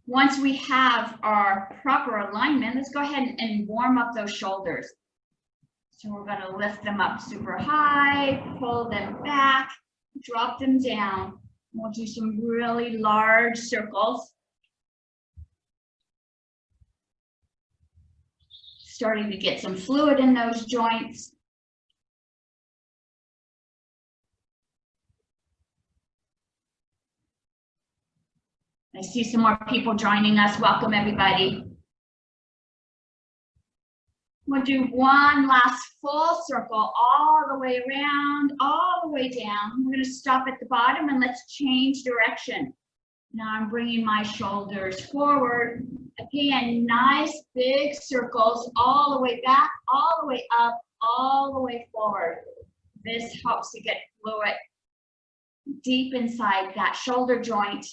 Once we have our proper alignment, let's go ahead and warm up those shoulders. So we're going to lift them up super high, pull them back, drop them down. We'll do some really large circles. Starting to get some fluid in those joints. I see some more people joining us. Welcome, everybody. We'll do one last full circle all the way around, all the way down. We're going to stop at the bottom and let's change direction. Now I'm bringing my shoulders forward. Again, nice big circles all the way back, all the way up, all the way forward. This helps to get fluid deep inside that shoulder joint.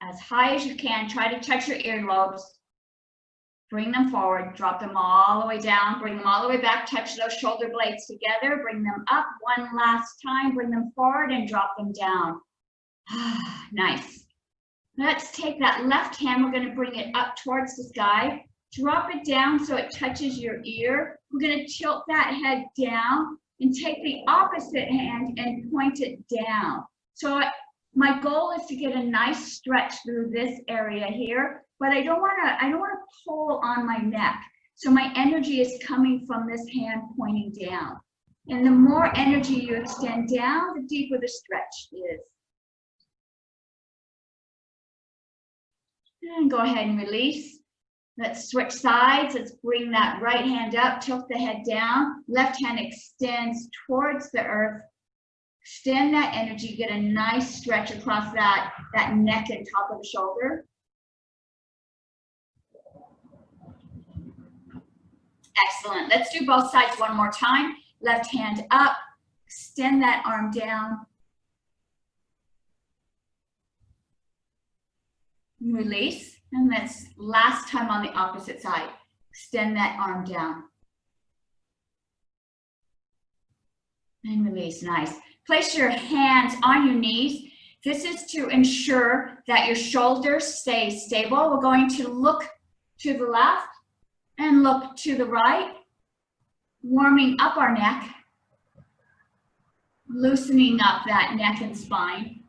As high as you can, try to touch your earlobes. Bring them forward, drop them all the way down, bring them all the way back, touch those shoulder blades together, bring them up one last time, bring them forward and drop them down. Nice. Let's take that left hand, we're going to bring it up towards the sky, drop it down so it touches your ear. We're going to tilt that head down and take the opposite hand and point it down. So my goal is to get a nice stretch through this area here, but I don't want to pull on my neck. So my energy is coming from this hand pointing down. And the more energy you extend down, the deeper the stretch is. And go ahead and release. Let's switch sides. Let's bring that right hand up, tilt the head down. Left hand extends towards the earth. Extend that energy, get a nice stretch across that neck and top of the shoulder. Excellent. Let's do both sides one more time. Left hand up, extend that arm down. Release. And that's last time on the opposite side. Extend that arm down. And release. Nice. Place your hands on your knees. This is to ensure that your shoulders stay stable. We're going to look to the left and look to the right, warming up our neck, loosening up that neck and spine.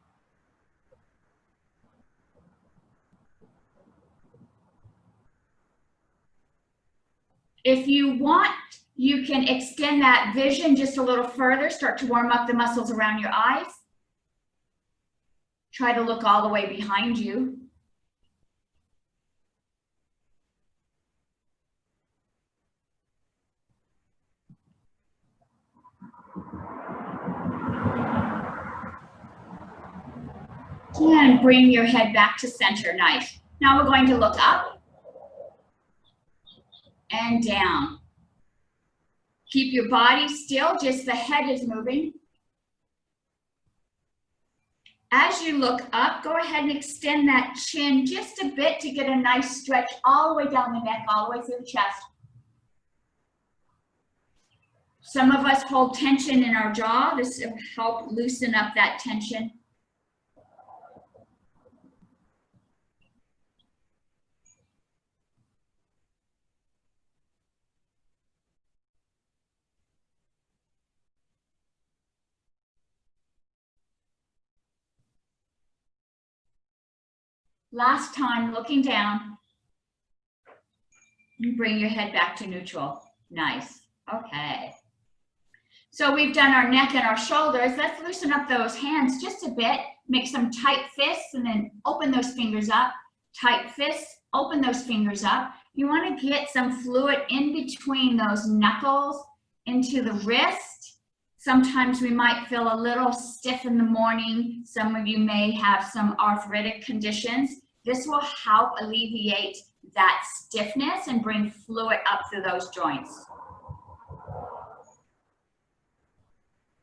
If you want, you can extend that vision just a little further, start to warm up the muscles around your eyes. Try to look all the way behind you. And bring your head back to center. Nice. Now we're going to look up and down. Keep your body still, just the head is moving. As you look up, go ahead and extend that chin just a bit to get a nice stretch all the way down the neck, all the way through the chest. Some of us hold tension in our jaw. This will help loosen up that tension. Last time, looking down. You bring your head back to neutral. Nice. Okay. So we've done our neck and our shoulders. Let's loosen up those hands just a bit. Make some tight fists and then open those fingers up. Tight fists, open those fingers up. You want to get some fluid in between those knuckles into the wrist. Sometimes we might feel a little stiff in the morning. Some of you may have some arthritic conditions. This will help alleviate that stiffness and bring fluid up through those joints.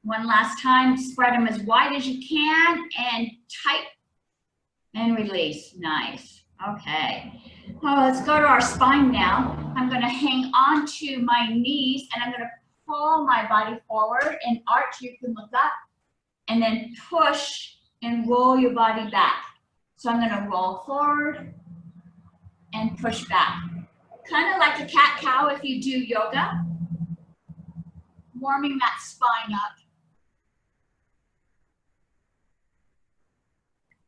One last time, spread them as wide as you can and tight and release. Nice. Okay. Oh, let's go to our spine now. I'm going to hang on to my knees and I'm going to pull my body forward and arch. You can look up and then push and roll your body back. So I'm gonna roll forward and push back. Kind of like a cat-cow if you do yoga, warming that spine up.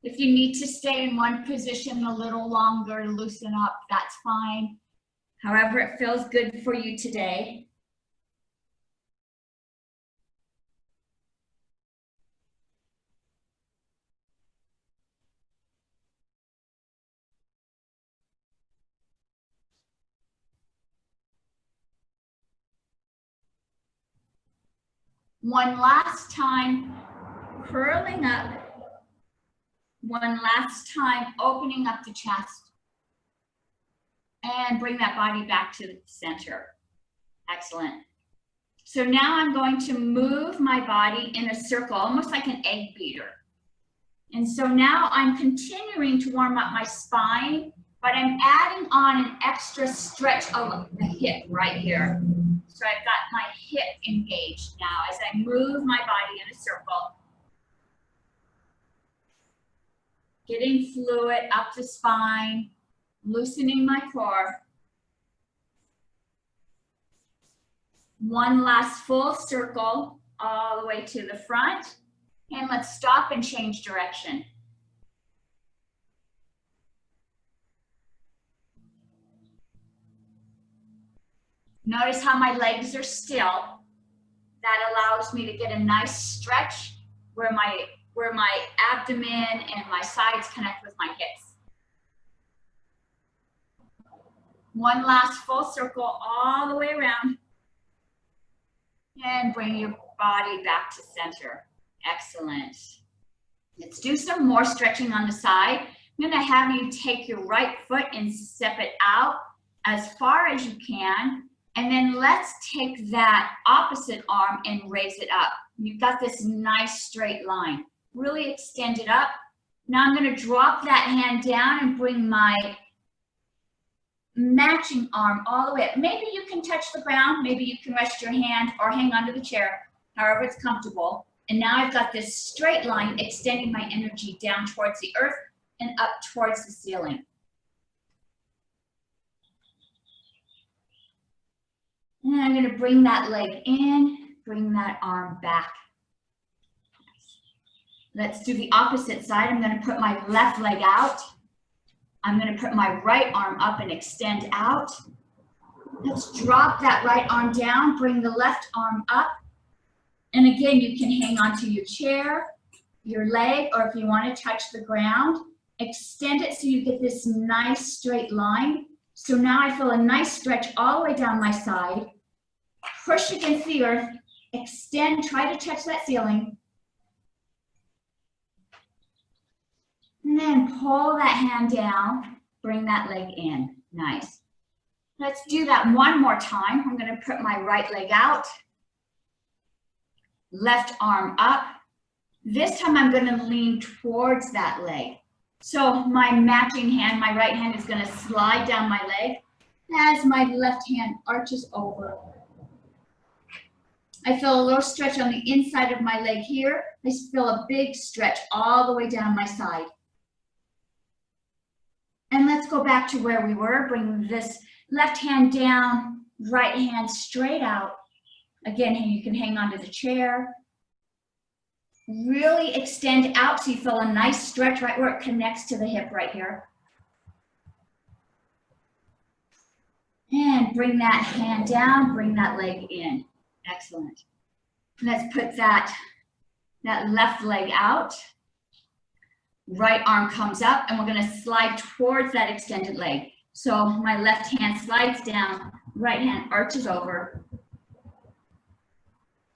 If you need to stay in one position a little longer to loosen up, that's fine. However it feels good for you today. One last time, curling up. One last time, opening up the chest. And bring that body back to the center. Excellent. So now I'm going to move my body in a circle, almost like an egg beater. And so now I'm continuing to warm up my spine, but I'm adding on an extra stretch of the hip right here. So I've got my hip engaged now as I move my body in a circle. Getting fluid up the spine, loosening my core. One last full circle all the way to the front. And let's stop and change direction. Notice how my legs are still. That allows me to get a nice stretch where my abdomen and my sides connect with my hips. One last full circle all the way around. And bring your body back to center. Excellent. Let's do some more stretching on the side. I'm going to have you take your right foot and step it out as far as you can. And then let's take that opposite arm and raise it up. You've got this nice straight line. Really extend it up. Now I'm going to drop that hand down and bring my matching arm all the way up. Maybe you can touch the ground. Maybe you can rest your hand or hang onto the chair, however it's comfortable. And now I've got this straight line extending my energy down towards the earth and up towards the ceiling. And I'm going to bring that leg in, bring that arm back. Let's do the opposite side. I'm going to put my left leg out. I'm going to put my right arm up and extend out. Let's drop that right arm down, bring the left arm up. And again, you can hang onto your chair, your leg, or if you want to touch the ground, extend it so you get this nice straight line. So now I feel a nice stretch all the way down my side. Push against the earth, extend, try to touch that ceiling. And then pull that hand down, bring that leg in. Nice. Let's do that one more time. I'm going to put my right leg out. Left arm up. This time I'm going to lean towards that leg. So my matching hand, my right hand is going to slide down my leg as my left hand arches over. I feel a little stretch on the inside of my leg here. I feel a big stretch all the way down my side. And let's go back to where we were. Bring this left hand down, right hand straight out. Again, you can hang onto the chair. Really extend out so you feel a nice stretch right where it connects to the hip right here. And bring that hand down, bring that leg in. Excellent. Let's put that left leg out. Right arm comes up and we're going to slide towards that extended leg. So my left hand slides down, right hand arches over.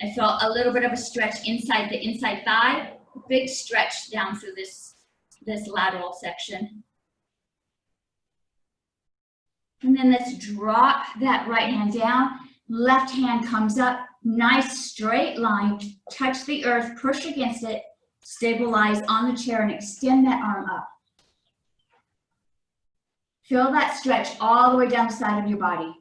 I felt a little bit of a stretch inside the inside thigh, big stretch down through this lateral section. And then let's drop that right hand down, left hand comes up, nice straight line, touch the earth, push against it, stabilize on the chair and extend that arm up. Feel that stretch all the way down the side of your body.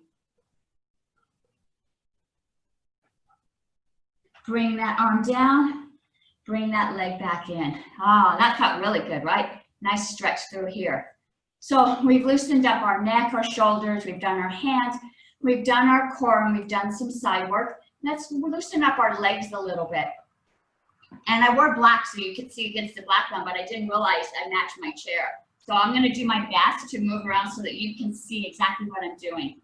Bring that arm down, Bring that leg back in. Ah, that felt really good, right? Nice stretch through here. So we've loosened up our neck, our shoulders, we've done our hands, we've done our core, and we've done some side work. Let's loosen up our legs a little bit. And I wore black so you could see against the black one, but I didn't realize I matched my chair. So I'm gonna do my best to move around so that you can see exactly what I'm doing.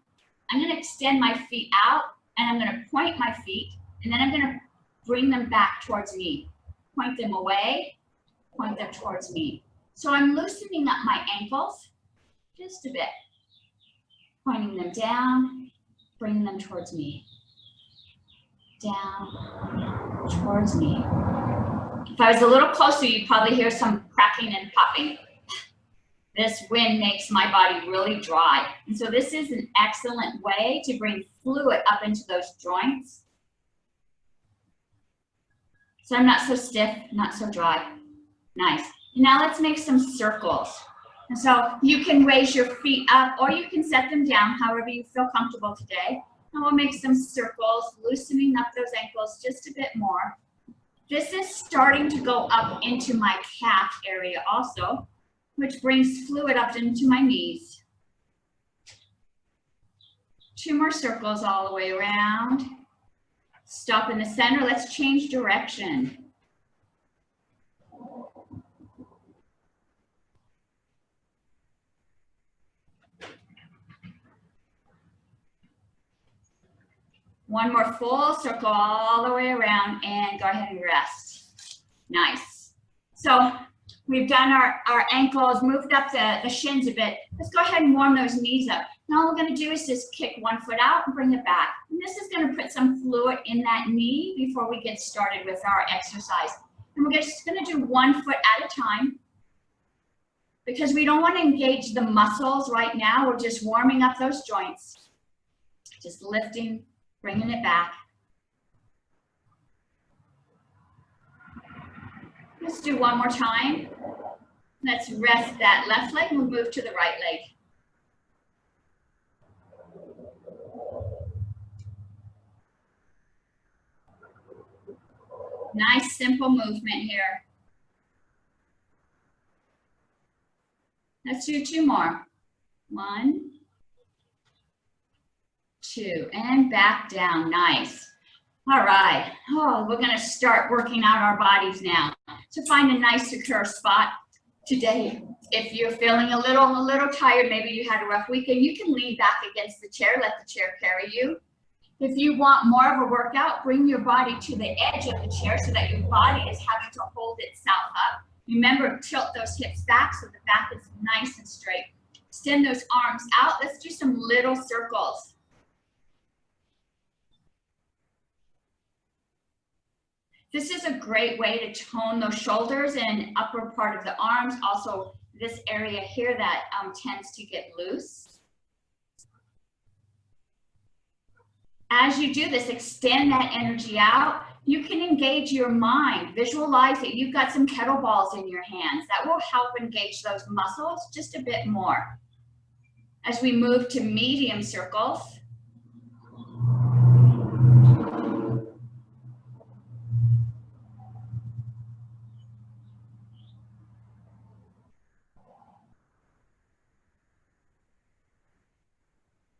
I'm gonna extend my feet out, and I'm gonna point my feet, and then I'm gonna bring them back towards me. Point them away, point them towards me. So I'm loosening up my ankles just a bit. Pointing them down, bringing them towards me. Down, towards me. If I was a little closer, you'd probably hear some cracking and popping. This wind makes my body really dry. And so this is an excellent way to bring fluid up into those joints. So I'm not so stiff, not so dry. Nice. Now let's make some circles. And so you can raise your feet up or you can set them down, however you feel comfortable today. And we'll make some circles, loosening up those ankles just a bit more. This is starting to go up into my calf area also, which brings fluid up into my knees. 2 more circles all the way around. Stop in the center. Let's change direction. One more full circle all the way around and go ahead and rest. Nice. So we've done our ankles, moved up the shins a bit. Let's go ahead and warm those knees up. Now all we're gonna do is just kick one foot out and bring it back. And this is gonna put some fluid in that knee before we get started with our exercise. And we're just gonna do 1 foot at a time because we don't wanna engage the muscles right now. We're just warming up those joints. Just lifting, bringing it back. Let's do one more time. Let's rest that left leg and we'll move to the right leg. Nice, simple movement here. Let's do 2 more. 1, 2, and back down. Nice. All right. Oh, we're going to start working out our bodies now. So find a nice secure spot today. If you're feeling a little tired, maybe you had a rough weekend, you can lean back against the chair, let the chair carry you. If you want more of a workout, bring your body to the edge of the chair so that your body is having to hold itself up. Remember, tilt those hips back so the back is nice and straight. Extend those arms out. Let's do some little circles. This is a great way to tone those shoulders and upper part of the arms. Also, this area here that tends to get loose. As you do this, extend that energy out. You can engage your mind. Visualize that you've got some kettlebells in your hands. That will help engage those muscles just a bit more. As we move to medium circles.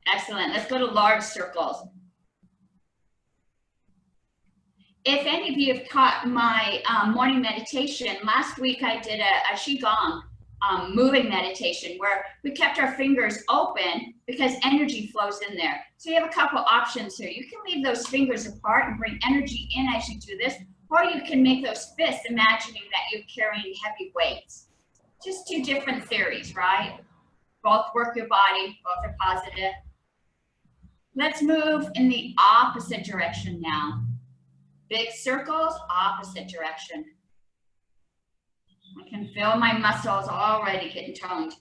Excellent. Let's go to large circles. If any of you have caught my morning meditation, last week I did a Qigong moving meditation where we kept our fingers open because energy flows in there. So you have a couple options here. You can leave those fingers apart and bring energy in as you do this, or you can make those fists imagining that you're carrying heavy weights. Just 2 different theories, right? Both work your body, both are positive. Let's move in the opposite direction now. Big circles, opposite direction. I can feel my muscles already getting toned.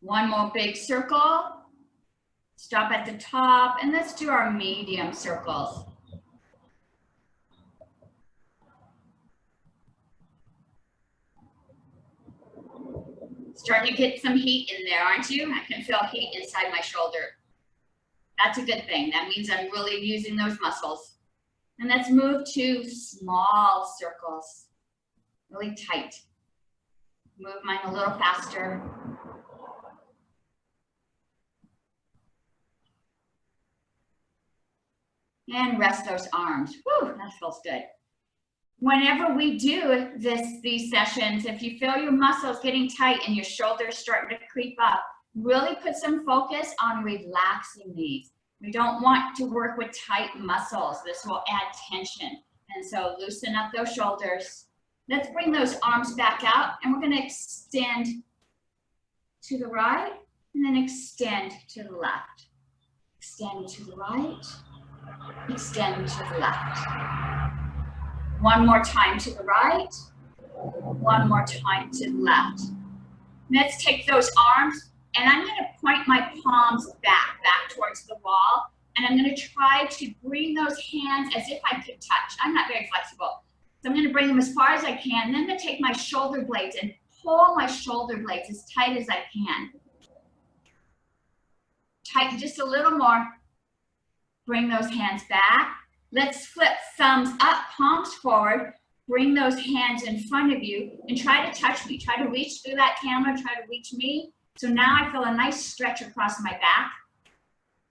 One more big circle. Stop at the top, and let's do our medium circles. Starting to get some heat in there, aren't you? I can feel heat inside my shoulder. That's a good thing. That means I'm really using those muscles. And let's move to small circles, really tight. Move mine a little faster. And rest those arms. Whew, that feels good. Whenever we do these sessions, if you feel your muscles getting tight and your shoulders starting to creep up, really put some focus on relaxing these. We don't want to work with tight muscles. This will add tension. And so loosen up those shoulders. Let's bring those arms back out, and we're going to extend to the right and then extend to the left. Extend to the right, extend to the left. One more time to the right, one more time to the left. Let's take those arms, and I'm going to point my palms back towards the wall, and I'm going to try to bring those hands as if I could touch. I'm not very flexible, so I'm going to bring them as far as I can. Then I'm going to take my shoulder blades and pull my shoulder blades as tight as I can. Tighten just a little more. Bring those hands back. Let's flip thumbs up, palms forward. Bring those hands in front of you and try to touch me. Try to reach through that camera, try to reach me. So now I feel a nice stretch across my back.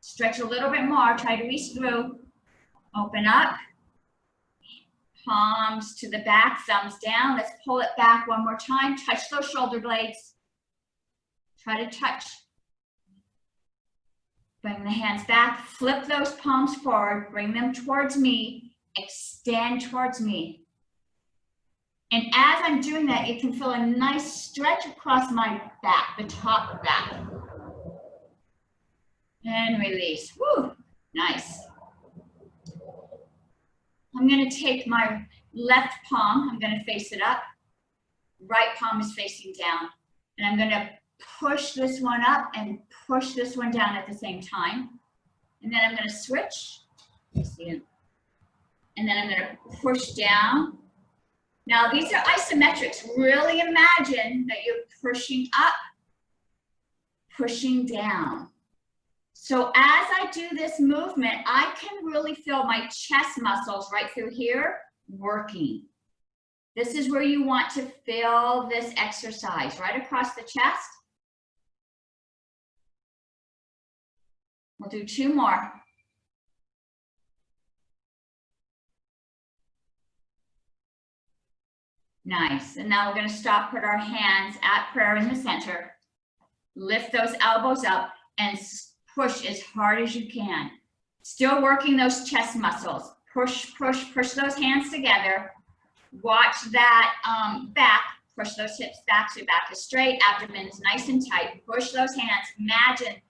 Stretch a little bit more, try to reach through. Open up. Palms to the back, thumbs down. Let's pull it back one more time. Touch those shoulder blades. Try to touch. Bring the hands back, flip those palms forward, bring them towards me, extend towards me. And as I'm doing that, you can feel a nice stretch across my back, the top back. And release. Woo, nice. I'm going to take my left palm, I'm going to face it up. Right palm is facing down. And I'm going to push this one up and push this one down at the same time. And then I'm going to switch. And then I'm going to push down. Now these are isometrics. Really imagine that you're pushing up, pushing down. So as I do this movement, I can really feel my chest muscles right through here working. This is where you want to feel this exercise, right across the chest. We'll do two more. Nice. And now we're going to stop, put our hands at prayer in the center. Lift those elbows up and push as hard as you can. Still working those chest muscles. Push, push, push those hands together. Watch that back. Push those hips back so your back is straight. Abdomen is nice and tight. Push those hands. Imagine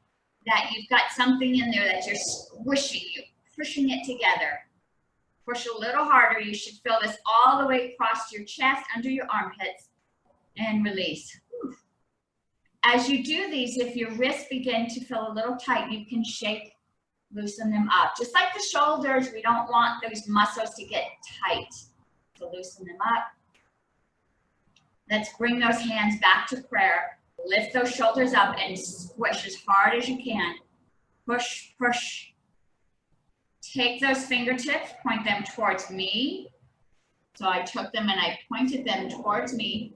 that you've got something in there that you're squishing, you pushing it together. Push a little harder. You should feel this all the way across your chest, under your armpits, and release. Whew. As you do these, if your wrists begin to feel a little tight, you can shake, loosen them up. Just like the shoulders, we don't want those muscles to get tight. So loosen them up. Let's bring those hands back to prayer. Lift those shoulders up and squish as hard as you can. Push, push. Take those fingertips, point them towards me. So I took them and I pointed them towards me.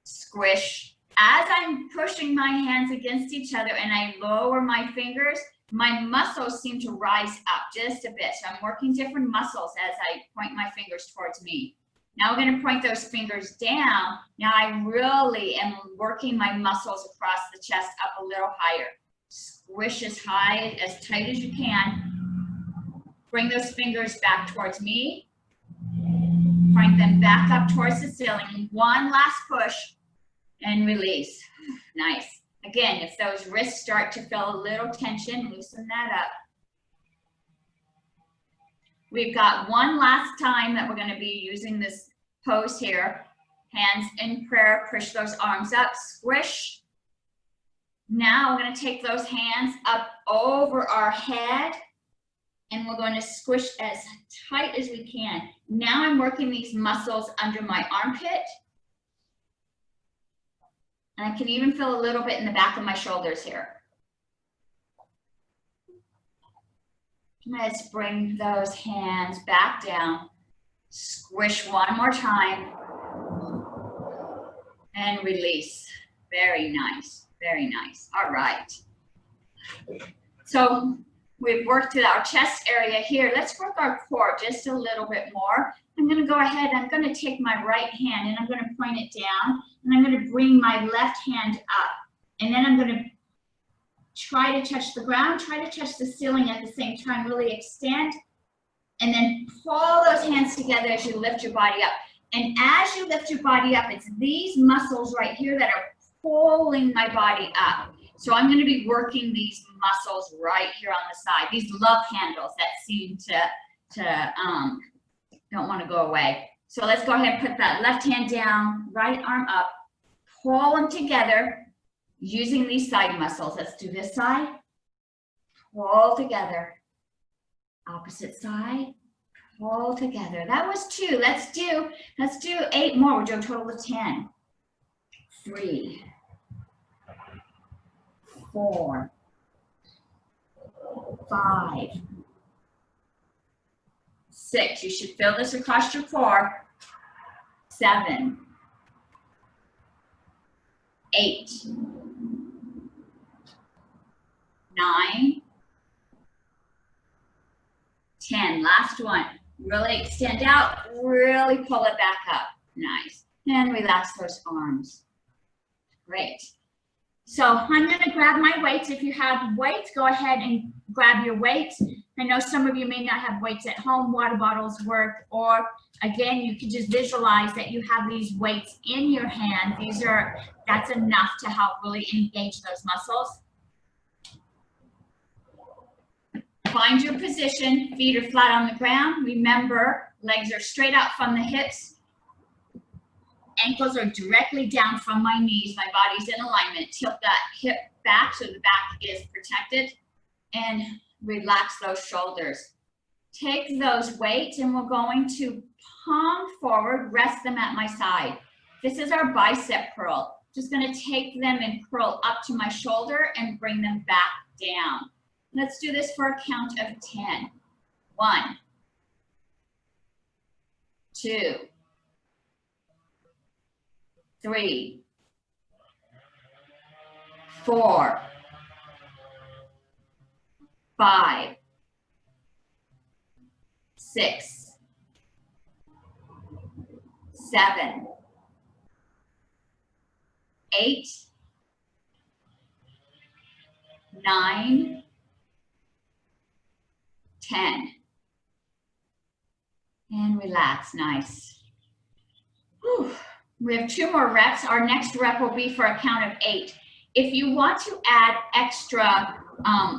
Squish. As I'm pushing my hands against each other and I lower my fingers, my muscles seem to rise up just a bit. So I'm working different muscles as I point my fingers towards me. Now we're going to point those fingers down. Now I really am working my muscles across the chest up a little higher. Squish as high, as tight as you can. Bring those fingers back towards me. Point them back up towards the ceiling. One last push and release. Nice. Again, if those wrists start to feel a little tension, loosen that up. We've got one last time that we're going to be using this pose here. Hands in prayer, push those arms up, squish. Now we're going to take those hands up over our head and we're going to squish as tight as we can. Now I'm working these muscles under my armpit. And I can even feel a little bit in the back of my shoulders here. Let's bring those hands back down. Squish one more time. And release. Very nice, very nice. All right. So we've worked with our chest area here. Let's work our core just a little bit more. I'm going to go ahead, I'm going to take my right hand and I'm going to point it down, and I'm going to bring my left hand up, and then I'm going to try to touch the ground, try to touch the ceiling at the same time, really extend, and then pull those hands together as you lift your body up. And as you lift your body up, it's these muscles right here that are pulling my body up. So I'm going to be working these muscles right here on the side, these love handles that seem to don't want to go away. So let's go ahead and put that left hand down, right arm up, pull them together using these side muscles. Let's do this side, pull together, opposite side, pull together. That was 2. Let's do 8 more. We'll do a total of 10. 3, 4, 5, 6. You should feel this across your core. 7, 8, 9, 10. Last one. Really extend out, really pull it back up. Nice. And relax those arms. Great. So I'm going to grab my weights. If you have weights, go ahead and grab your weights. I know some of you may not have weights at home. Water bottles work. Or again, you can just visualize that you have these weights in your hand. That's enough to help really engage those muscles. Find your position. Feet are flat on the ground. Remember, legs are straight out from the hips. Ankles are directly down from my knees. My body's in alignment. Tilt that hip back so the back is protected. And relax those shoulders. Take those weights and we're going to palm forward, rest them at my side. This is our bicep curl. Just going to take them and curl up to my shoulder and bring them back down. Let's do this for a count of 10. 1, 2, 3, 4, 5, 6, 7, 8, 9, 10. And relax, nice. Whew. We have 2 more reps. Our next rep will be for a count of 8. If you want to add extra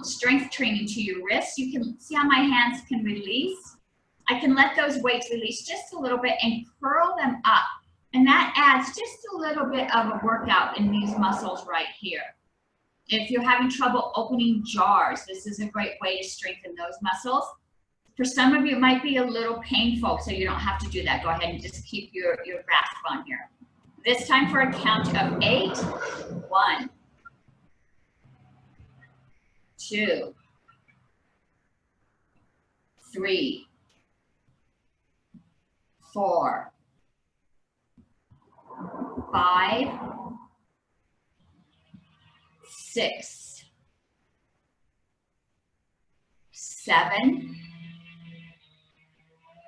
strength training to your wrists, you can see how my hands can release. I can let those weights release just a little bit and curl them up. And that adds just a little bit of a workout in these muscles right here. If you're having trouble opening jars, this is a great way to strengthen those muscles. For some of you, it might be a little painful, so you don't have to do that. Go ahead and just keep your grasp on here. This time for a count of 8. 1, 2, 3, 4, 5, 6, 7,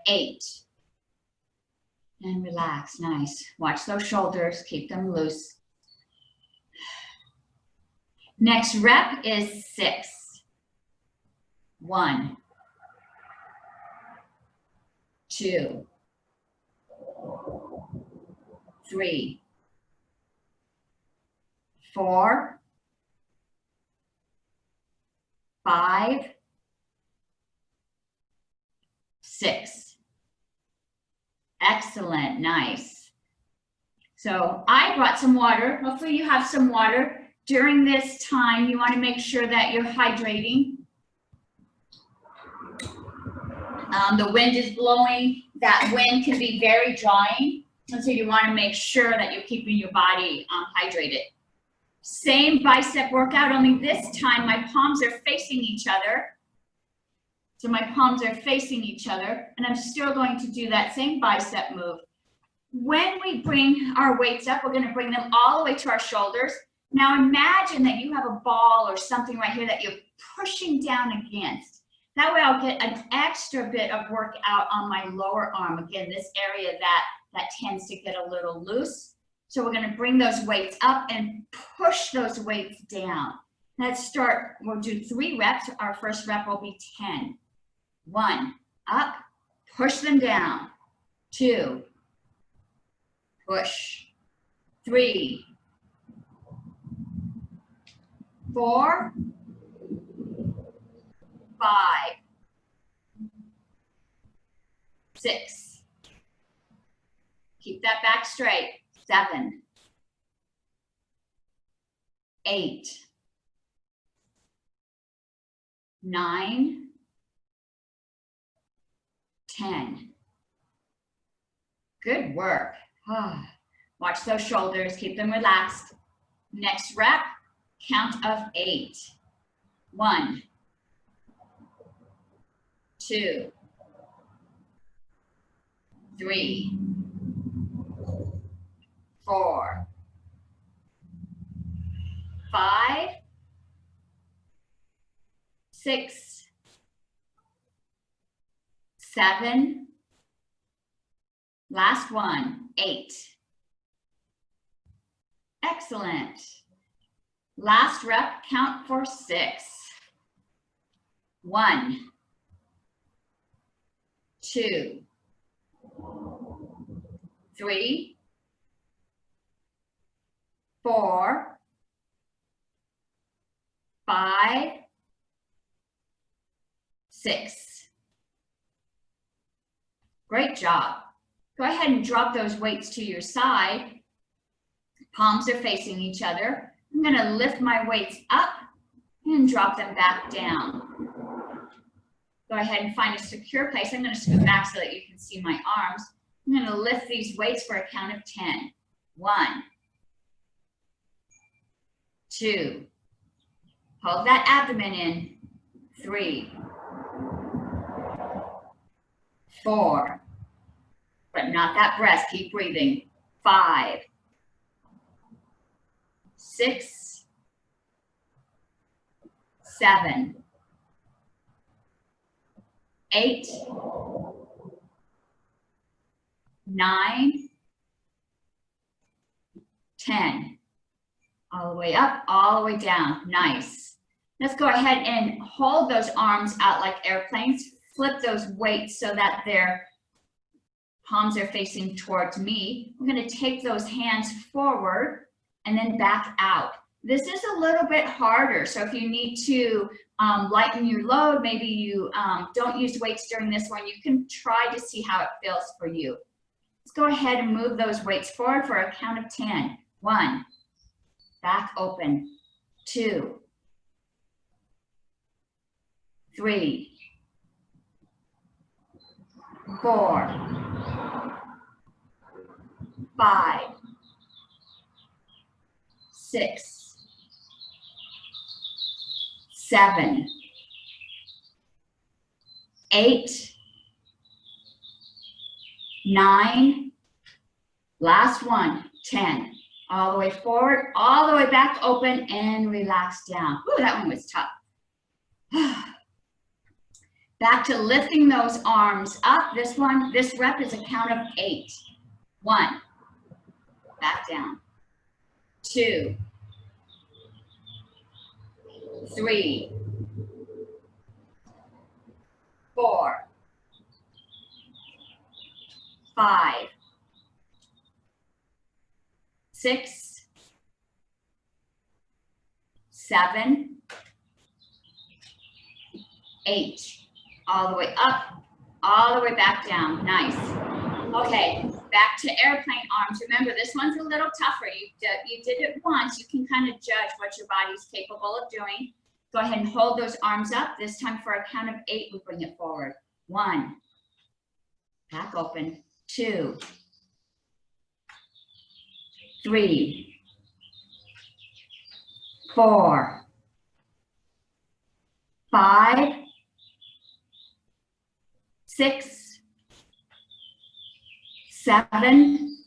8. And relax, nice. Watch those shoulders, keep them loose. Next rep is 6. 1, 2, 3, 4, 5, 6. Excellent, nice. So I brought some water. Hopefully you have some water. During this time, you want to make sure that you're hydrating. The wind is blowing. That wind can be very drying. And so you want to make sure that you're keeping your body hydrated. Same bicep workout, only this time my palms are facing each other. So my palms are facing each other, and I'm still going to do that same bicep move. When we bring our weights up, we're going to bring them all the way to our shoulders. Now imagine that you have a ball or something right here that you're pushing down against. That way I'll get an extra bit of workout on my lower arm. Again, this area that tends to get a little loose. So we're going to bring those weights up and push those weights down. Let's start. We'll do 3 reps. Our first rep will be 10. 1, up, push them down. 2, push. 3, 4, 5, 6. Keep that back straight. 7, 8, 9, 10. Good work. Watch those shoulders, keep them relaxed. Next rep, count of 8. 1, 2, 3, 4, 5, 6, 7, last one, 8. Excellent. Last rep, count for 6. 1, 2, 3, 4, 5, 6. Great job. Go ahead and drop those weights to your side. Palms are facing each other. I'm going to lift my weights up and drop them back down. Go ahead and find a secure place. I'm going to scoot back so that you can see my arms. I'm going to lift these weights for a count of 10. 1, 2, hold that abdomen in. 3, 4, but not that breast, keep breathing. 5, 6, 7, 8, 9, 10. All the way up, all the way down. Nice. Let's go ahead and hold those arms out like airplanes. Flip those weights so that their palms are facing towards me. I'm going to take those hands forward and then back out. This is a little bit harder, so if you need to lighten your load, maybe you don't use weights during this one, you can try to see how it feels for you. Let's go ahead and move those weights forward for a count of 10. 1, back open. 2, 3, 4, 5, 6, 7, 8, 9, last one, 10. All the way forward, all the way back open and relax down. Ooh, that one was tough. Back to lifting those arms up. This rep is a count of 8. 1, back down. 2, 3, 4, 5, 6, 7, 8. All the way up, all the way back down. Nice. Okay, back to airplane arms. Remember, this one's a little tougher. You did it once. You can kind of judge what your body's capable of doing. Go ahead and hold those arms up. This time for a count of 8, we bring it forward. 1, back open. 2, 3, 4, 5, 6, 7,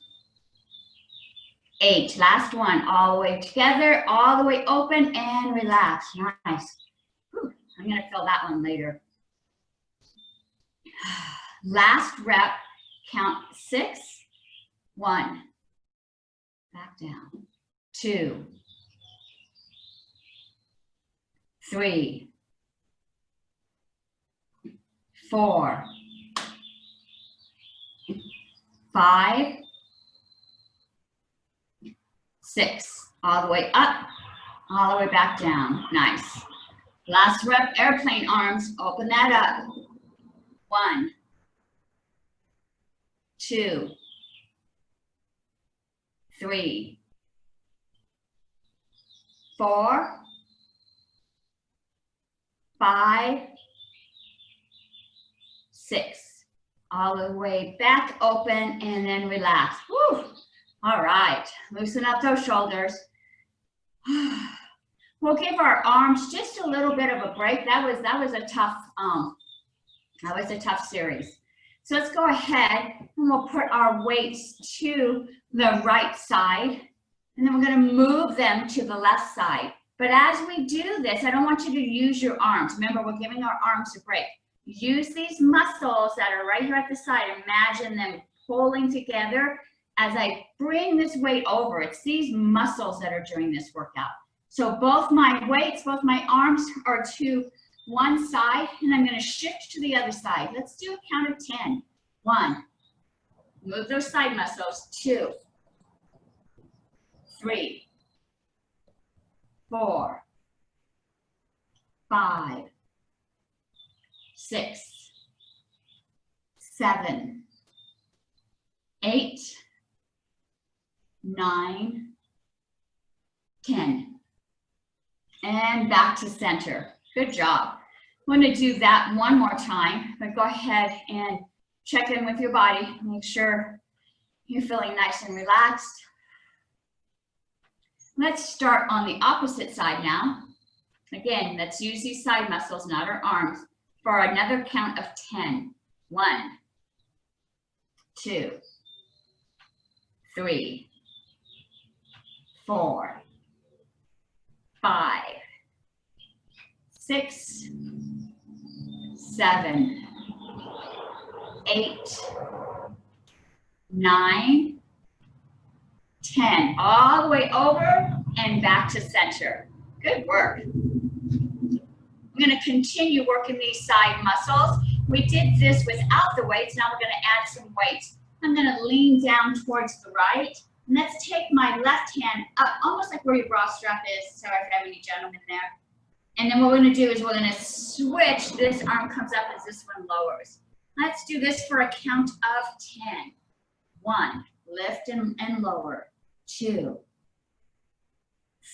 8. Last one. All the way together, all the way open and relax. Nice. Whew, I'm going to fill that one later. Last rep, count 6, 1, back down, 2, 3, 4, 5, 6, all the way up, all the way back down. Nice. Last rep, airplane arms, open that up. 1, 2, 3, 4, 5, 6. All the way back open and then relax. Whew. All right, loosen up those shoulders. We'll give our arms just a little bit of a break. That was a tough series. So let's go ahead and we'll put our weights to the right side, and then we're going to move them to the left side. But as we do this, I don't want you to use your arms. Remember, we're giving our arms a break. Use these muscles that are right here at the side. Imagine them pulling together as I bring this weight over. It's these muscles that are doing this workout. So both my weights, both my arms are to one side, and I'm going to shift to the other side. Let's do a count of 10. 1, move those side muscles. 2, 3, 4, 5, 6, 7, 8, 9, 10. And back to center. Good job. I'm going to do that one more time, but go ahead and check in with your body. Make sure you're feeling nice and relaxed. Let's start on the opposite side now. Again, let's use these side muscles, not our arms, for another count of 10. 1, 2, 3, 4, 5, 6, 7, 8, 9, 10. All the way over and back to center. Good work. I'm going to continue working these side muscles. We did this without the weights. Now we're going to add some weights. I'm going to lean down towards the right. And let's take my left hand up, almost like where your bra strap is. Sorry if I have any gentlemen there. And then what we're going to do is we're going to switch. This arm comes up as this one lowers. Let's do this for a count of 10. 1, lift and lower. 2,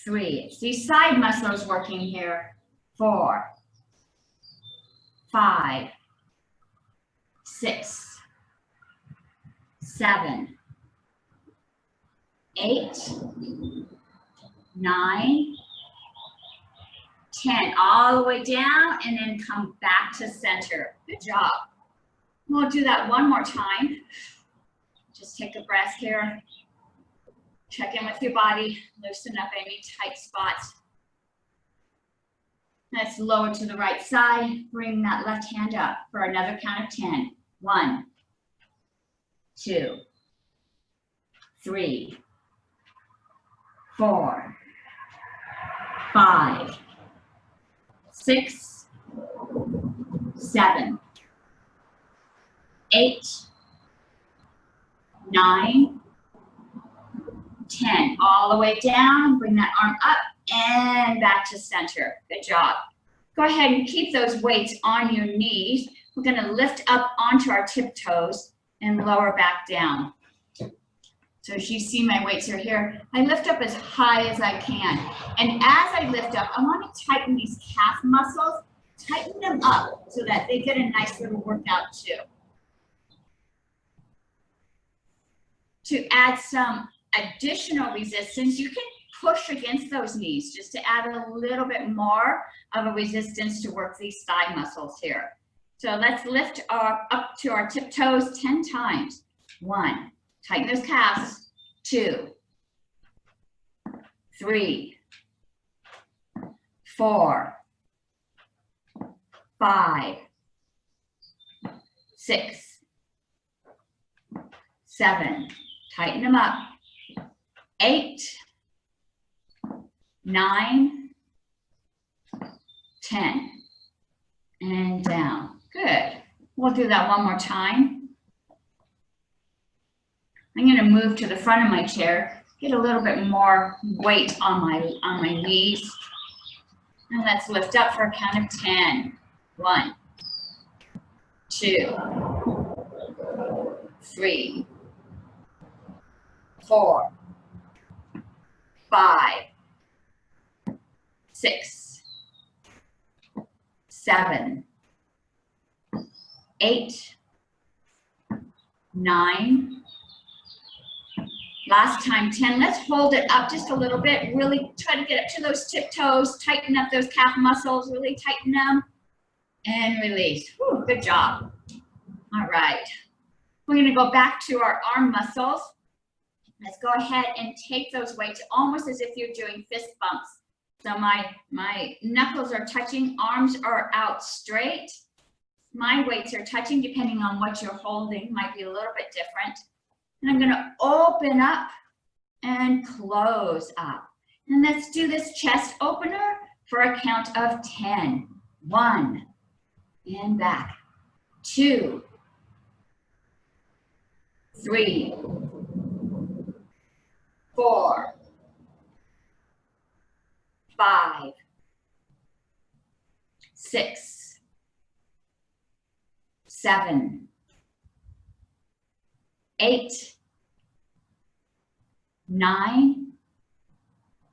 3. It's these side muscles working here. 4, 5, 6, 7, 8, 9, 10. All the way down and then come back to center. Good job. We'll do that one more time. Just take a breath here. Check in with your body. Loosen up any tight spots. Let's lower to the right side. Bring that left hand up for another count of 10. 1, 2, 3, 4, 5, 6, 7, 8, 9, 10. All the way down. Bring that arm up and back to center. Good job. Go ahead and keep those weights on your knees. We're going to lift up onto our tiptoes and lower back down. So as you see, my weights are here. I lift up as high as I can. And as I lift up, I want to tighten these calf muscles. Tighten them up so that they get a nice little workout too. To add some additional resistance, you can push against those knees just to add a little bit more of a resistance to work these thigh muscles here. So let's lift up to our tiptoes 10 times. 1, tighten those calves. 2, 3, 4, 5, 6, 7, tighten them up. 8, 9, 10, and down. Good. We'll do that one more time. I'm going to move to the front of my chair, get a little bit more weight on my knees. And let's lift up for a count of 10. 1, 2, 3, 4, 5, 6, 7, 8, 9. Last time, 10. Let's hold it up just a little bit. Really try to get up to those tiptoes. Tighten up those calf muscles. Really tighten them. And release. Whew, good job. All right. We're going to go back to our arm muscles. Let's go ahead and take those weights almost as if you're doing fist bumps. So my knuckles are touching, arms are out straight. My weights are touching depending on what you're holding, might be a little bit different. And I'm going to open up and close up. And let's do this chest opener for a count of 10. 1, and back. 2, 3, 4, 5, 6, 7, 8, 9,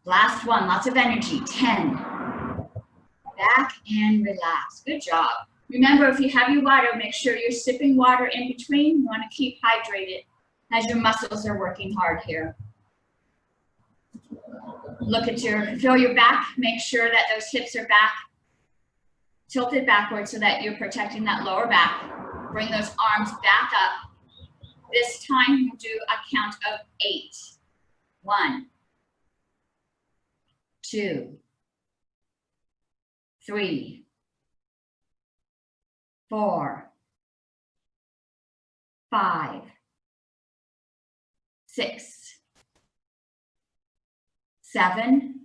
last one, lots of energy, 10. Back and relax. Good job. Remember, if you have your water, make sure you're sipping water in between. You want to keep hydrated as your muscles are working hard here. Feel your back. Make sure that those hips are back, tilted backwards so that you're protecting that lower back. Bring those arms back up. This time, we'll do a count of 8. 1, 2, 3, 4, 5, 6, 7,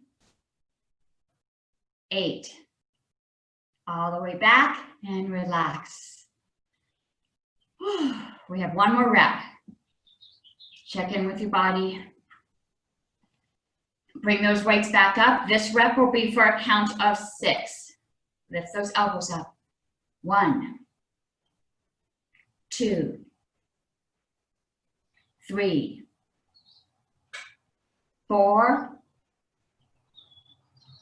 8. All the way back and relax. We have one more rep. Check in with your body. Bring those weights back up. This rep will be for a count of 6. Lift those elbows up. 1, 2, 3, 4,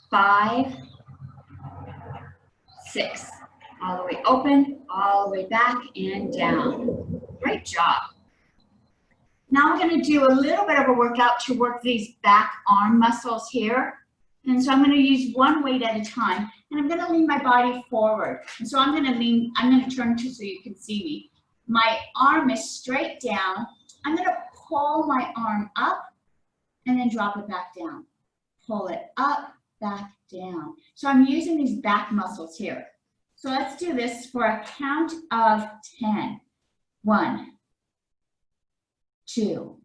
5, 6. All the way open, all the way back and down. Great job. Now we're going to do a little bit of a workout to work these back arm muscles here. And so I'm going to use one weight at a time, and I'm going to lean my body forward. And so I'm going to turn to so you can see me. My arm is straight down. I'm going to pull my arm up and then drop it back down. Pull it up, back down. So I'm using these back muscles here. So let's do this for a count of 10. 1, 2,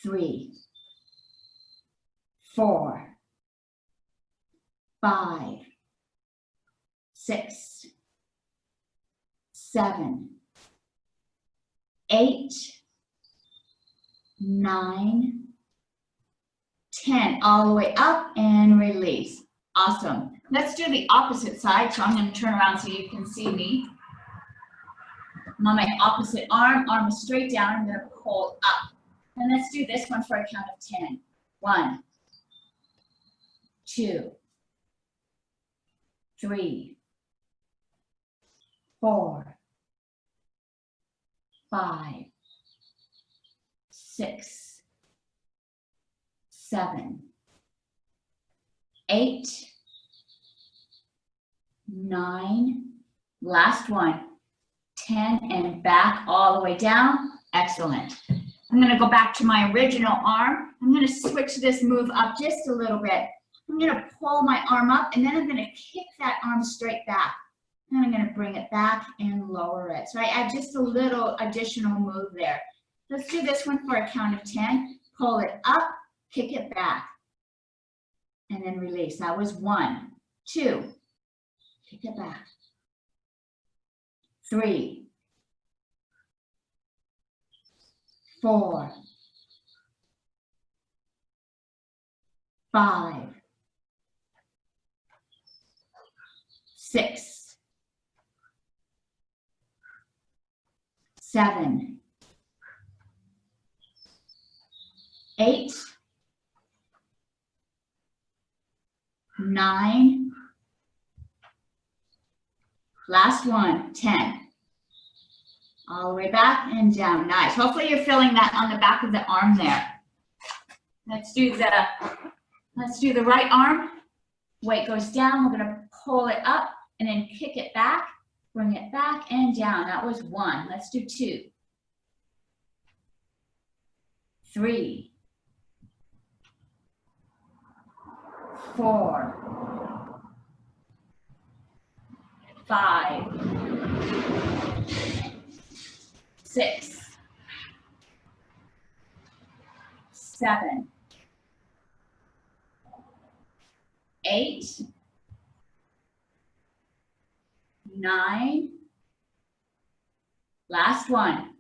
3, 4, 5, 6, 7, 8, 9, 10. All the way up and release. Awesome. Let's do the opposite side. So I'm going to turn around so you can see me. I'm on my opposite arm is straight down. I'm going to pull up. And let's do this one for a count of 10. 1, 2, 3, 4, 5, 6, 7, 8, 9, last one, 10, and back all the way down. Excellent. I'm going to go back to my original arm. I'm going to switch this move up just a little bit. I'm going to pull my arm up, and then I'm going to kick that arm straight back. And I'm going to bring it back and lower it. So I add just a little additional move there. Let's do this one for a count of 10. Pull it up, kick it back, and then release. That was 1, 2, kick it back, 3, 4, 5, 6, 7, 8, 9, last one, 10. All the way back and down. Nice. Hopefully you're feeling that on the back of the arm there. Let's do the right arm. Weight goes down. We're going to pull it up and then kick it back, bring it back and down. That was 1. Let's do 2, 3, 4, 5, 6, 7, 8, 9, last one,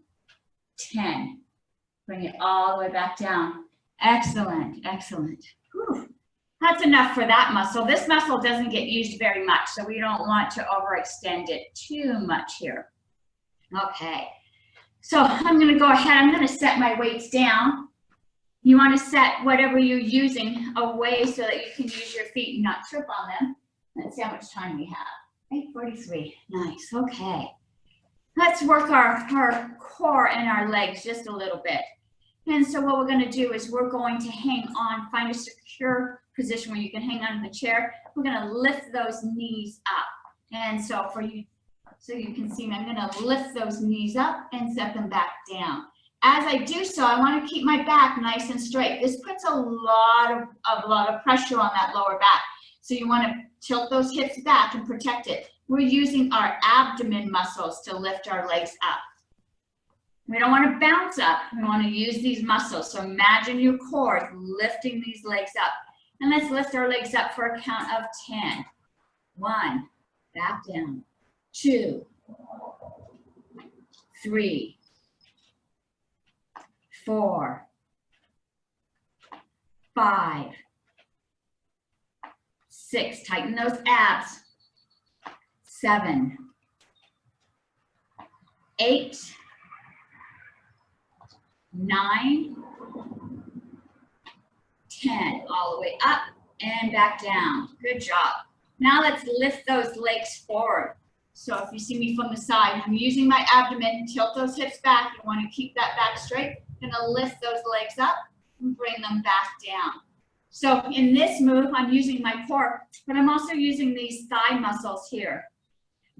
10. Bring it all the way back down. Excellent, excellent. Whew. That's enough for that muscle. This muscle doesn't get used very much, so we don't want to overextend it too much here. Okay, so I'm going to go ahead. I'm going to set my weights down. You want to set whatever you're using away so that you can use your feet and not trip on them. Let's see how much time we have. 8:43. Nice. Okay. Let's work our core and our legs just a little bit. And so what we're going to do is we're going to hang on, find a secure position where you can hang on in the chair. We're going to lift those knees up. And so for you, so you can see me, I'm going to lift those knees up and set them back down. As I do so, I want to keep my back nice and straight. This puts a lot of pressure on that lower back. So you want to tilt those hips back and protect it. We're using our abdomen muscles to lift our legs up. We don't want to bounce up. We want to use these muscles. So imagine your core lifting these legs up. And let's lift our legs up for a count of 10. 1, back down. 2, 3, 4, 5, 6. Tighten those abs. 7, 8, 9, 10, all the way up and back down. Good job. Now let's lift those legs forward. So if you see me from the side, I'm using my abdomen, tilt those hips back. You want to keep that back straight. I'm going to lift those legs up and bring them back down. So in this move, I'm using my core, but I'm also using these thigh muscles here.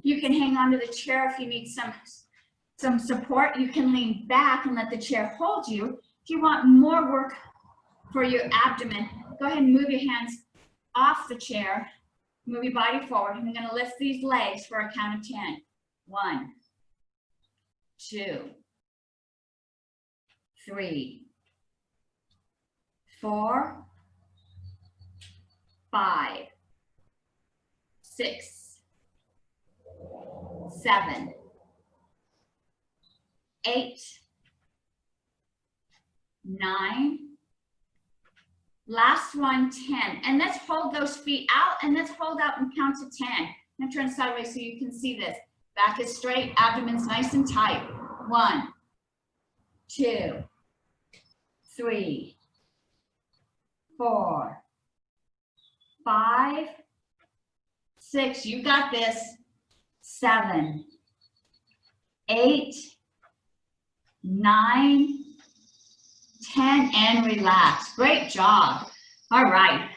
You can hang onto the chair if you need some support. You can lean back and let the chair hold you. If you want more work for your abdomen, go ahead and move your hands off the chair. Move your body forward. I'm going to lift these legs for a count of 10. 1, 2, 3, 4, 5, 6, 7, 8, 9, last one, 10. And let's hold those feet out and let's hold out and count to 10. I'm going to turn sideways so you can see this. Back is straight, abdomen's nice and tight. 1, 2, 3, 4, 5, 6. You got this. 7, 8, 9, 10, and relax. Great job. All right.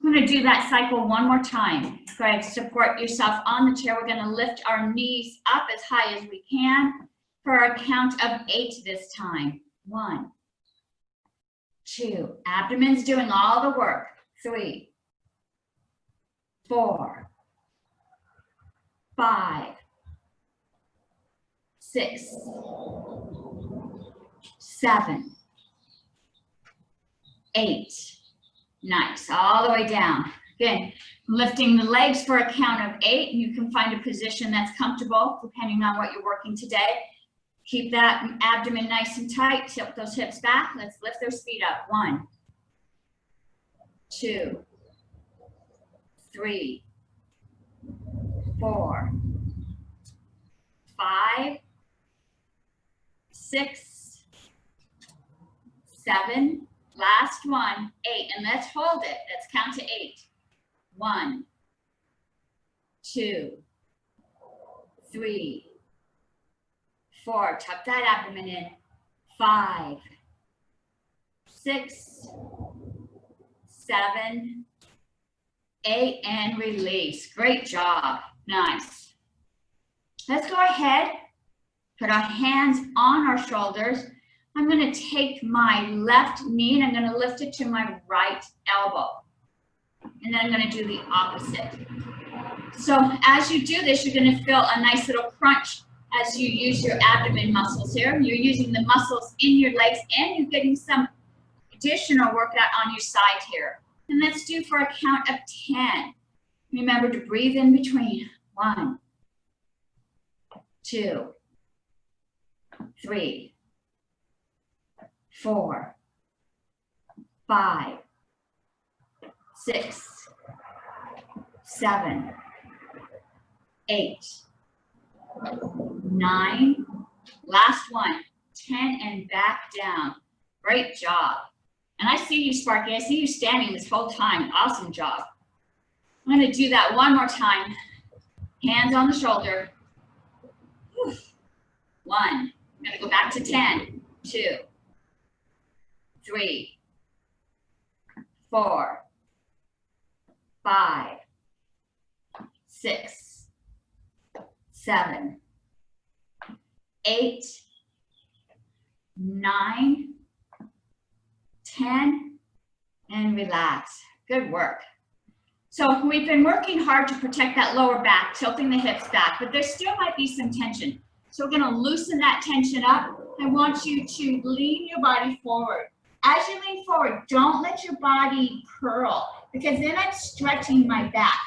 I'm going to do that cycle one more time. Go ahead, support yourself on the chair. We're going to lift our knees up as high as we can for a count of 8 this time. 1, 2, abdomen's doing all the work. 3, 4, 5, 6, 7, 8. Nice, all the way down. Again, lifting the legs for a count of 8. You can find a position that's comfortable depending on what you're working today. Keep that abdomen nice and tight. Tilt those hips back. Let's lift those feet up. 1, 2, 3, 4, 5, 6, 7, last one, 8, and let's hold it. Let's count to 8. 1, 2, 3, 4. Tuck that abdomen in. 5, 6, 7, 8, and release. Great job. Nice. Let's go ahead, put our hands on our shoulders. I'm going to take my left knee and I'm going to lift it to my right elbow. And then I'm going to do the opposite. So as you do this, you're going to feel a nice little crunch as you use your abdomen muscles here. You're using the muscles in your legs and you're getting some additional workout on your side here. And let's do for a count of 10. Remember to breathe in between. 1, 2, 3, 4, 5, 6, 7, 8, 9, last one, 10, and back down. Great job. And I see you, Sparky. I see you standing this whole time. Awesome job. I'm going to do that one more time. Hands on the shoulder. 1. I'm going to go back to 10. 2, 3, 4, 5, 6, 7, 8, 9, 10, and relax. Good work. So we've been working hard to protect that lower back, tilting the hips back, but there still might be some tension. So we're going to loosen that tension up. I want you to lean your body forward. As you lean forward, don't let your body curl because then I'm stretching my back.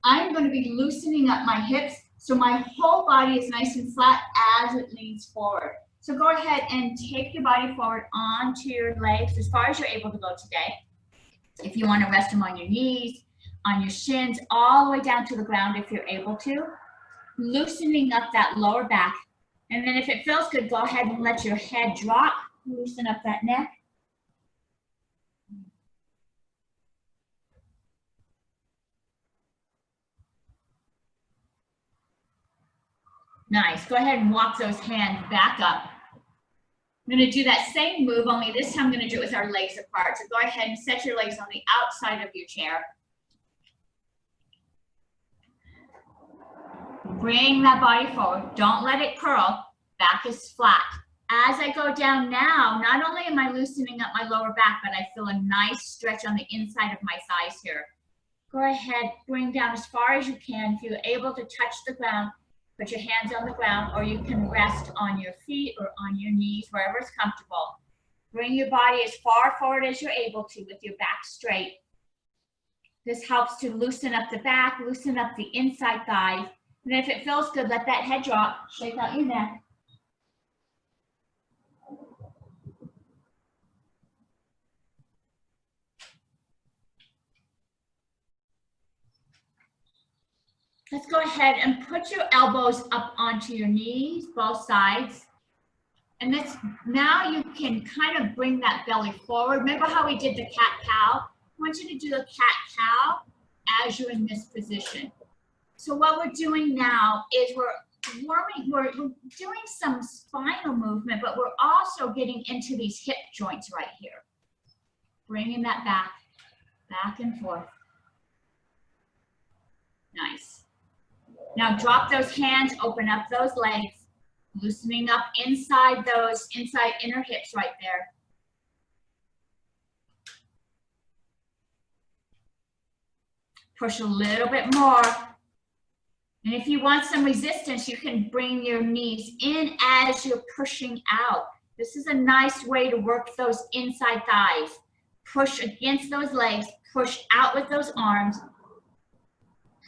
I'm going to be loosening up my hips so my whole body is nice and flat as it leans forward. So go ahead and take your body forward onto your legs as far as you're able to go today. If you want to rest them on your knees, on your shins, all the way down to the ground if you're able to. Loosening up that lower back. And then if it feels good, go ahead and let your head drop. Loosen up that neck. Nice. Go ahead and walk those hands back up. I'm going to do that same move, only this time I'm going to do it with our legs apart. So go ahead and set your legs on the outside of your chair. Bring that body forward. Don't let it curl. Back is flat. As I go down now, not only am I loosening up my lower back, but I feel a nice stretch on the inside of my thighs here. Go ahead, bring down as far as you can. If you're able to touch the ground, put your hands on the ground, or you can rest on your feet or on your knees, wherever is comfortable. Bring your body as far forward as you're able to with your back straight. This helps to loosen up the back, loosen up the inside thighs. And if it feels good, let that head drop, shake out your neck. Let's go ahead and put your elbows up onto your knees, both sides. And this, now you can kind of bring that belly forward. Remember how we did the cat-cow? I want you to do the cat-cow as you're in this position. So what we're doing now is we're warming, we're doing some spinal movement, but we're also getting into these hip joints right here. Bringing that back and forth. Nice. Now drop those hands, open up those legs, loosening up inside those inner hips right there. Push a little bit more. And if you want some resistance, you can bring your knees in as you're pushing out. This is a nice way to work those inside thighs. Push against those legs, push out with those arms,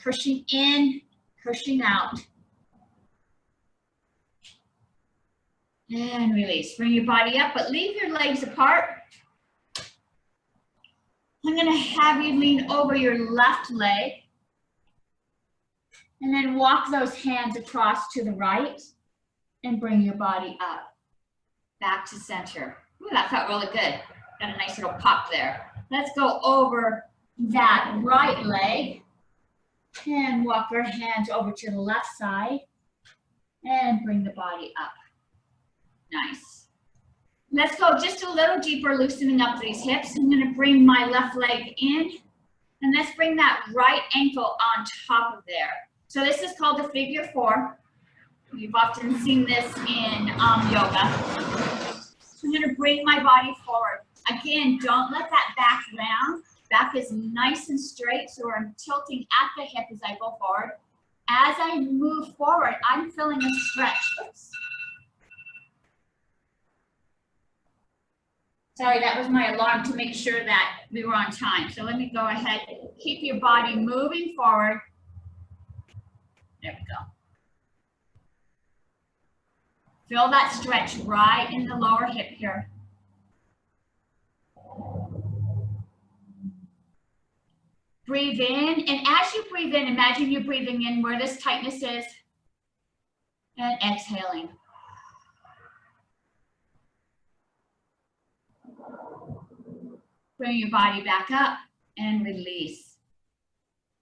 pushing in, pushing out. And release. Bring your body up, but leave your legs apart. I'm going to have you lean over your left leg and then walk those hands across to the right and bring your body up, back to center. Ooh, that felt really good. Got a nice little pop there. Let's go over that right leg and walk our hands over to the left side and bring the body up. Nice. Let's go just a little deeper, loosening up these hips. I'm going to bring my left leg in, and let's bring that right ankle on top of there. So this is called the figure four. You've often seen this in yoga. So I'm going to bring my body forward. Again, don't let that back round. Back is nice and straight, so I'm tilting at the hip as I go forward. As I move forward, I'm feeling a stretch. Oops. Sorry, that was my alarm to make sure that we were on time. So let me go ahead, keep your body moving forward. There we go. Feel that stretch right in the lower hip here. Breathe in, and as you breathe in, imagine you're breathing in where this tightness is, and exhaling. Bring your body back up and release.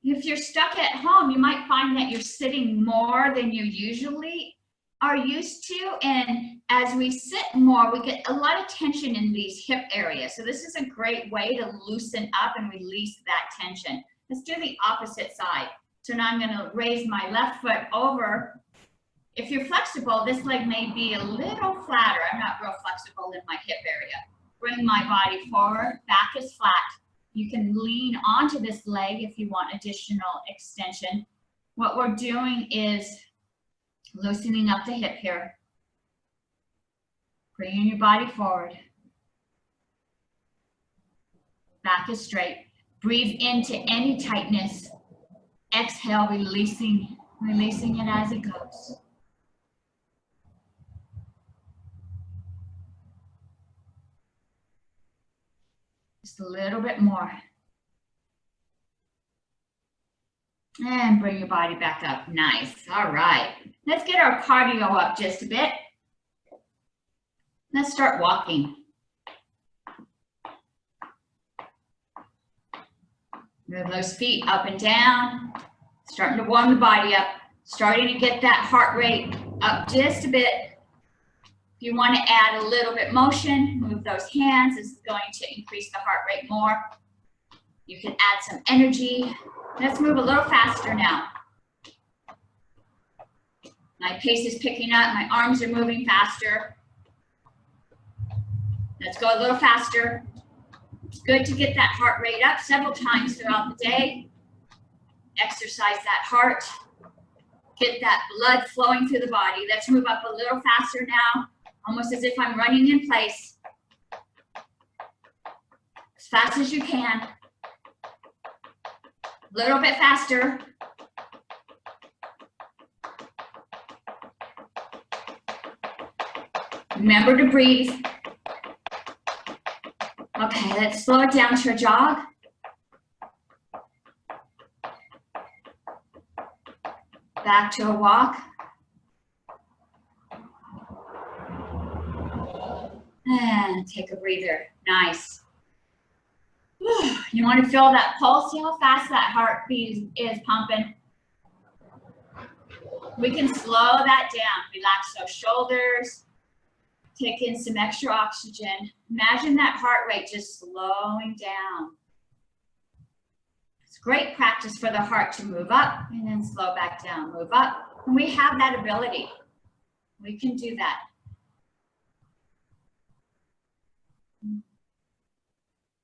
If you're stuck at home, you might find that you're sitting more than you usually are used to. And as we sit more, we get a lot of tension in these hip areas. So this is a great way to loosen up and release that tension. Let's do the opposite side. So now I'm going to raise my left foot over. If you're flexible, this leg may be a little flatter. I'm not real flexible in my hip area. Bring my body forward, back is flat. You can lean onto this leg if you want additional extension. What we're doing is loosening up the hip here. Bringing your body forward. Back is straight. Breathe into any tightness. Exhale, releasing it as it goes. Just a little bit more. And bring your body back up. Nice. All right. Let's get our cardio up just a bit. Let's start walking. Move those feet up and down. Starting to warm the body up. Starting to get that heart rate up just a bit. If you want to add a little bit motion, move those hands. This is going to increase the heart rate more. You can add some energy. Let's move a little faster now. My pace is picking up. My arms are moving faster. Let's go a little faster. It's good to get that heart rate up several times throughout the day. Exercise that heart. Get that blood flowing through the body. Let's move up a little faster now. Almost as if I'm running in place. As fast as you can. A little bit faster. Remember to breathe. Okay, let's slow it down to a jog. Back to a walk. And take a breather. Nice. You want to feel that pulse? See how fast that heartbeat is pumping. We can slow that down. Relax those shoulders. Take in some extra oxygen. Imagine that heart rate just slowing down. It's great practice for the heart to move up and then slow back down, move up. And we have that ability. We can do that.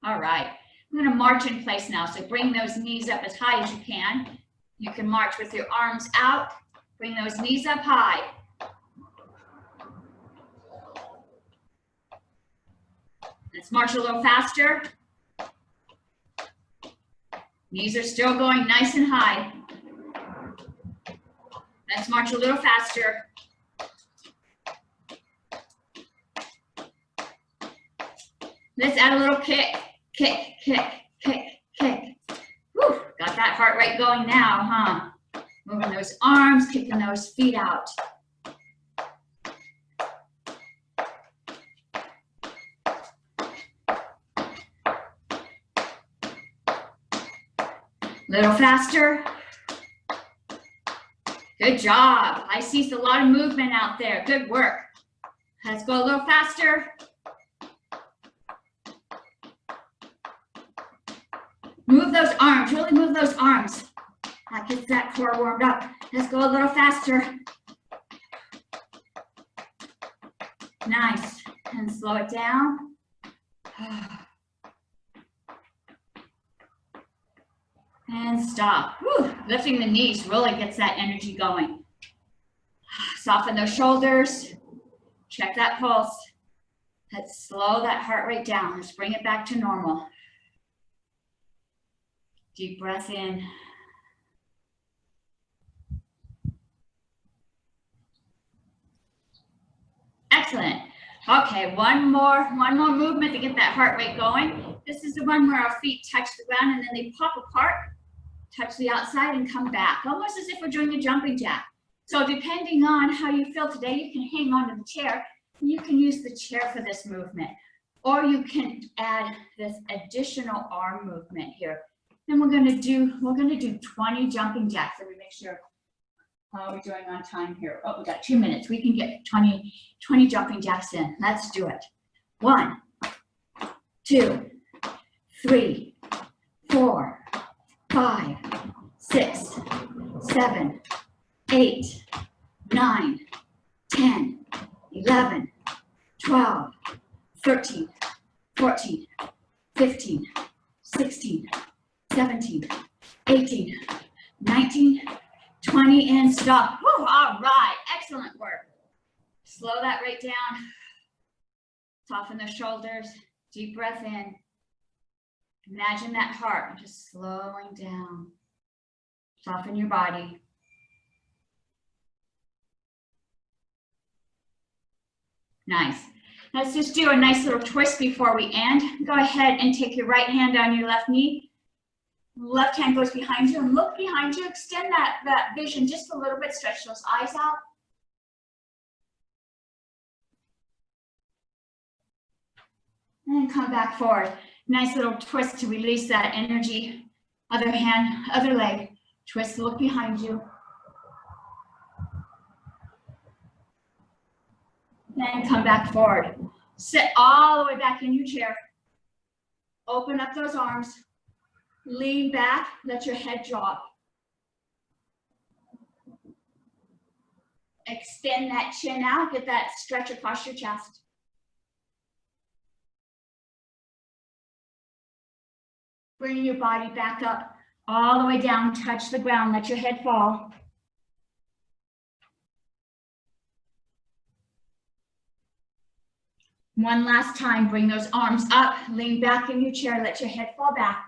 All right, I'm gonna march in place now. So bring those knees up as high as you can. You can march with your arms out. Bring those knees up high. Let's march a little faster. Knees are still going nice and high. Let's march a little faster. Let's add a little kick, kick, kick, kick, kick. Whew, got that heart rate going now, huh? Moving those arms, kicking those feet out. Little faster. Good job. I see a lot of movement out there. Good work. Let's go a little faster. Move those arms, really move those arms. That gets that core warmed up. Let's go a little faster. Nice. And slow it down. And stop. Whew. Lifting the knees really gets that energy going. Soften those shoulders. Check that pulse. Let's slow that heart rate down. Let's bring it back to normal. Deep breath in. Excellent. Okay, one more movement to get that heart rate going. This is the one where our feet touch the ground and then they pop apart, touch the outside and come back, almost as if we're doing a jumping jack. So depending on how you feel today, you can hang on to the chair. You can use the chair for this movement, or you can add this additional arm movement here. Then we're gonna do 20 jumping jacks. Let me make sure how are we doing on time here. Oh, we got 2 minutes. We can get 20 jumping jacks in. Let's do it. 1, 2, 3, 4, 5, 6, 7, 8, 9, 10, 11, 12, 13, 14, 15, 16, 17, 18, 19, 20, and stop. Woo, all right, excellent work. Slow that rate down. Soften the shoulders. Deep breath in. Imagine that heart just slowing down. Soften your body. Nice. Let's just do a nice little twist before we end. Go ahead and take your right hand on your left knee. Left hand goes behind you and look behind you. Extend that vision just a little bit. Stretch those eyes out. And come back forward. Nice little twist to release that energy. Other hand, other leg. Twist, look behind you. Then come back forward. Sit all the way back in your chair. Open up those arms. Lean back, let your head drop. Extend that chin out, get that stretch across your chest. Bring your body back up, all the way down, touch the ground, let your head fall. One last time, bring those arms up, lean back in your chair, let your head fall back.